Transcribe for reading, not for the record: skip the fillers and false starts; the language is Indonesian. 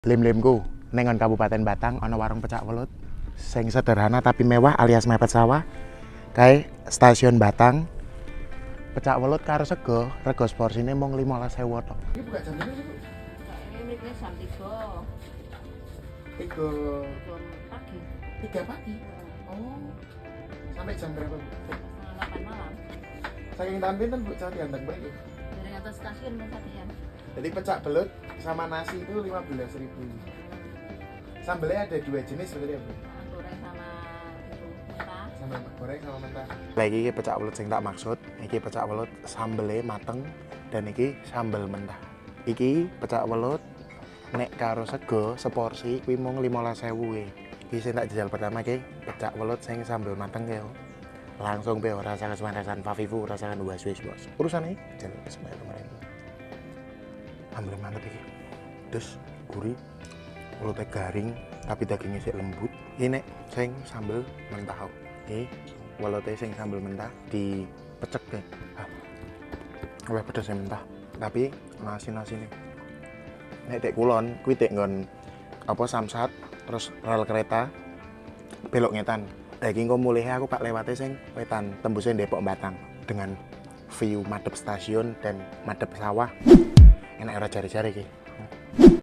Lim-limku nengon Kabupaten Batang ana warung pecak welut sing sederhana tapi mewah alias mepet sawah. Kae stasiun Batang. Pecak welut karo sego, rego porsine mung 15.000 tok. Ini buka jam berapa sih, Bu? Ini jam 3. 3 Pagi. 3 pagi. Oh. Sampai jam berapa, Bu? Setengah 8 malam. Saking tampil kan Bu Cah dianteng baik. Dari atas stasiun Mentakian. Jadi pecak belut sama nasi itu 15.000. Sambelnya ada 2 jenis berarti ya, Bu? Goreng sama itu mentah. Sama goreng sama mentah. Lagi iki pecak welut sing tak maksud, iki pecak welut sambele mateng dan iki sambel mentah. Iki pecak welut nek karo sego seporsi kuwi mung 15.000 kuwi. Iki sing tak jajal pertama iki pecak welut sing sambel mateng ya. Langsung pe ora rasa kesemarasan Favivu, rasakan was-was, Bos. Urusan iki jel kemarin. Ambil mantep iki. Terus gurih, welutnya garing tapi dagingnya sih lembut. Ini sing sambel mentah. Ini welutnya sing sambel mentah dipecek deh. Oleh pedas mentah. Tapi nasi nih. Nek tek kulon, kuwi tek nggon apa Samsat, terus rel kereta belok ngetan. Daging kok mulih aku pak lewatnya sing wetan tembusnya Depok Batang dengan view madep stasiun dan madep sawah. Enak ora jari-jari iki.